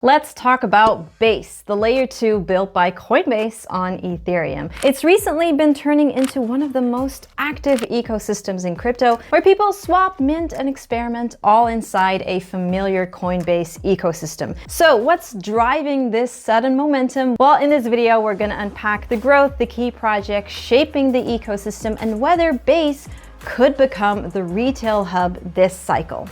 Let's talk about Base, the layer 2 built by Coinbase on Ethereum. It's recently been turning into one of the most active ecosystems in crypto, where people swap, mint, and experiment all inside a familiar Coinbase ecosystem. So what's driving this sudden momentum? Well, in this video, we're gonna unpack the growth, the key projects shaping the ecosystem, and whether Base could become the retail hub this cycle.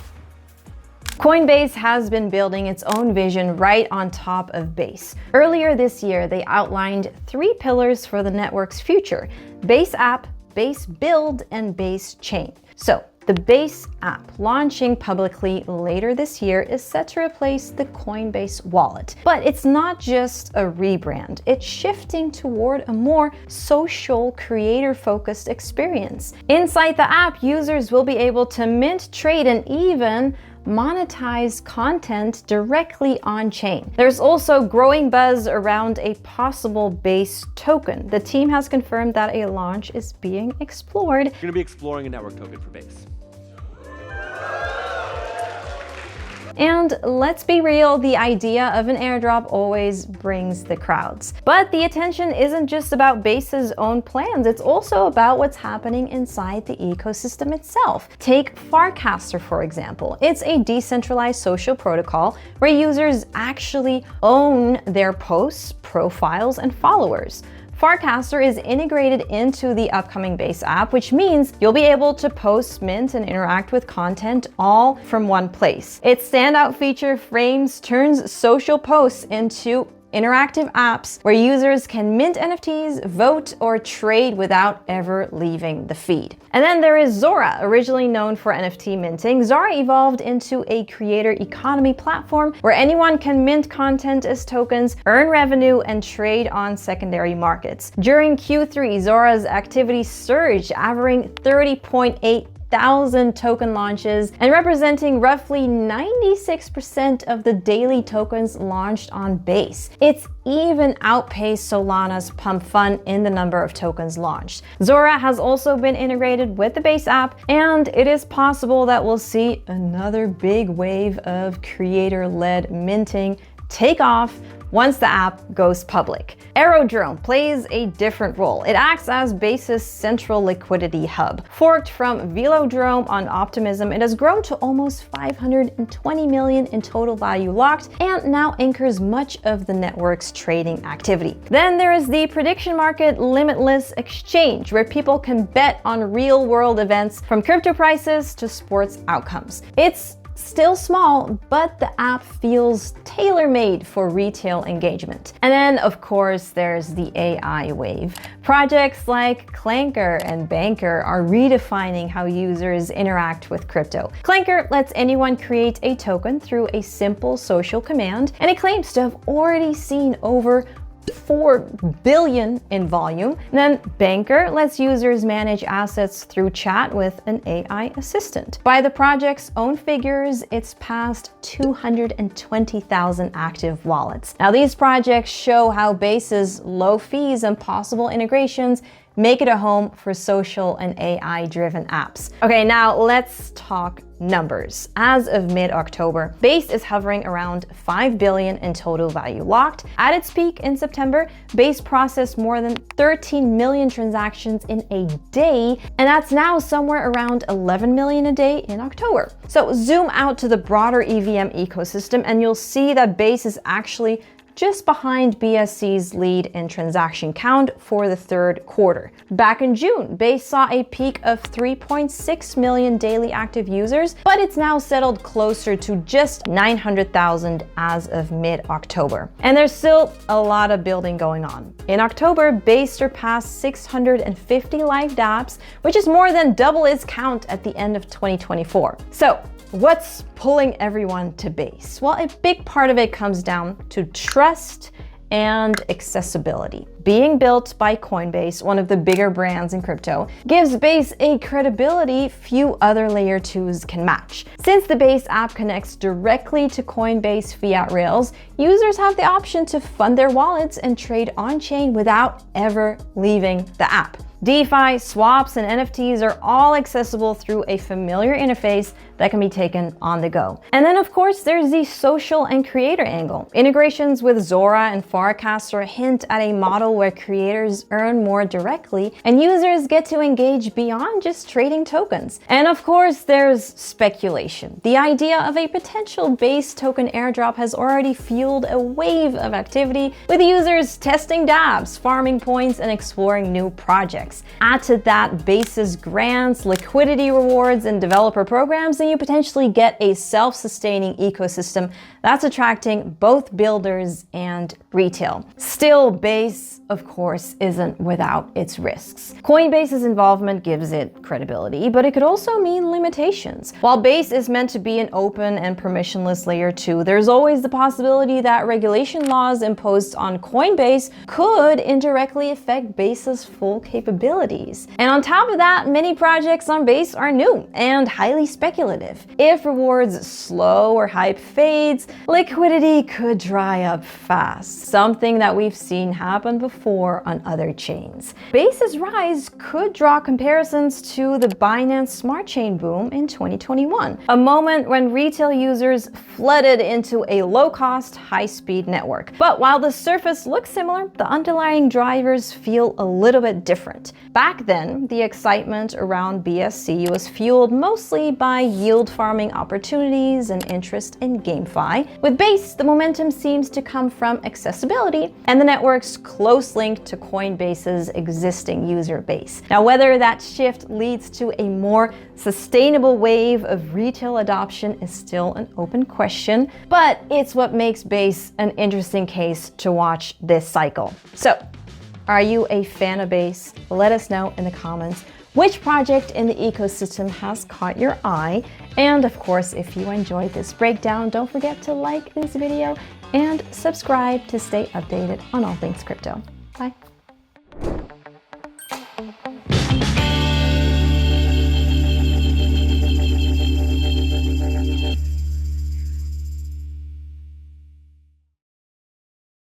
Coinbase has been building its own vision right on top of Base. Earlier this year, they outlined 3 pillars for the network's future: Base app, Base build, and Base chain. So the Base app, launching publicly later this year, is set to replace the Coinbase wallet. But it's not just a rebrand. It's shifting toward a more social, creator-focused experience. Inside the app, users will be able to mint, trade, and even monetize content directly on-chain. There's also growing buzz around a possible Base token. The team has confirmed that a launch is being explored. We're going to be exploring a network token for Base. And let's be real, the idea of an airdrop always brings the crowds. But the attention isn't just about Base's own plans, it's also about what's happening inside the ecosystem itself. Take Farcaster, for example. It's a decentralized social protocol where users actually own their posts, profiles, and followers. Farcaster is integrated into the upcoming Base app, which means you'll be able to post, mint, and interact with content all from one place. Its standout feature, Frames, turns social posts into interactive apps where users can mint NFTs, vote, or trade without ever leaving the feed. And then there is Zora, originally known for NFT minting. Zora evolved into a creator economy platform where anyone can mint content as tokens, earn revenue, and trade on secondary markets. During Q3, Zora's activity surged, averaging 30.8 thousand token launches and representing roughly 96% of the daily tokens launched on Base. It's even outpaced Solana's Pump Fund in the number of tokens launched. Zora has also been integrated with the Base app, and it is possible that we'll see another big wave of creator-led minting take off once the app goes public. Aerodrome plays a different role. It acts as Base's central liquidity hub. Forked from Velodrome on Optimism, it has grown to almost 520 million in total value locked and now anchors much of the network's trading activity. Then there is the prediction market Limitless Exchange, where people can bet on real-world events from crypto prices to sports outcomes. It's still small, but the app feels tailor-made for retail engagement. And then, of course, there's the AI wave. Projects like Clanker and Banker are redefining how users interact with crypto. Clanker lets anyone create a token through a simple social command, and it claims to have already seen over 4 billion in volume. And then Banker lets users manage assets through chat with an AI assistant. By the project's own figures, it's past 220,000 active wallets. Now, these projects show how Base's low fees and possible integrations make it a home for social and AI-driven apps. Okay, now let's talk numbers. As of mid-October, Base is hovering around 5 billion in total value locked. At its peak in September, Base processed more than 13 million transactions in a day, and that's now somewhere around 11 million a day in October. So zoom out to the broader EVM ecosystem, and you'll see that Base is actually just behind BSC's lead in transaction count for the third quarter. Back in June, Base saw a peak of 3.6 million daily active users, but it's now settled closer to just 900,000 as of mid-October. And there's still a lot of building going on. In October, Base surpassed 650 live dApps, which is more than double its count at the end of 2024. So, what's pulling everyone to Base? Well, a big part of it comes down to trust and accessibility. Being built by Coinbase, one of the bigger brands in crypto, gives Base a credibility few other layer 2s can match. Since the Base app connects directly to Coinbase fiat rails, users have the option to fund their wallets and trade on-chain without ever leaving the app. DeFi, swaps, and NFTs are all accessible through a familiar interface that can be taken on the go. And then of course there's the social and creator angle. Integrations with Zora and Farcaster hint at a model where creators earn more directly and users get to engage beyond just trading tokens. And of course there's speculation. The idea of a potential base token airdrop has already fueled a wave of activity, with users testing dApps, farming points, and exploring new projects. Add to that base's grants, liquidity rewards, and developer programs, and you potentially get a self-sustaining ecosystem that's attracting both builders and retail. Still, Base, of course, isn't without its risks. Coinbase's involvement gives it credibility, but it could also mean limitations. While Base is meant to be an open and permissionless layer 2, there's always the possibility that regulation laws imposed on Coinbase could indirectly affect Base's full capabilities. And on top of that, many projects on Base are new and highly speculative. If rewards slow or hype fades, liquidity could dry up fast, something that we've seen happen before on other chains. Base's rise could draw comparisons to the Binance Smart Chain boom in 2021, a moment when retail users flooded into a low-cost, high-speed network. But while the surface looks similar, the underlying drivers feel a little bit different. Back then, the excitement around BSC was fueled mostly by yield farming opportunities and interest in GameFi. With Base, the momentum seems to come from accessibility and the network's close link to Coinbase's existing user base. Now, whether that shift leads to a more sustainable wave of retail adoption is still an open question, but it's what makes Base an interesting case to watch this cycle. So, are you a fan of Base? Let us know in the comments which project in the ecosystem has caught your eye. And of course, if you enjoyed this breakdown, don't forget to like this video and subscribe to stay updated on all things crypto. Bye.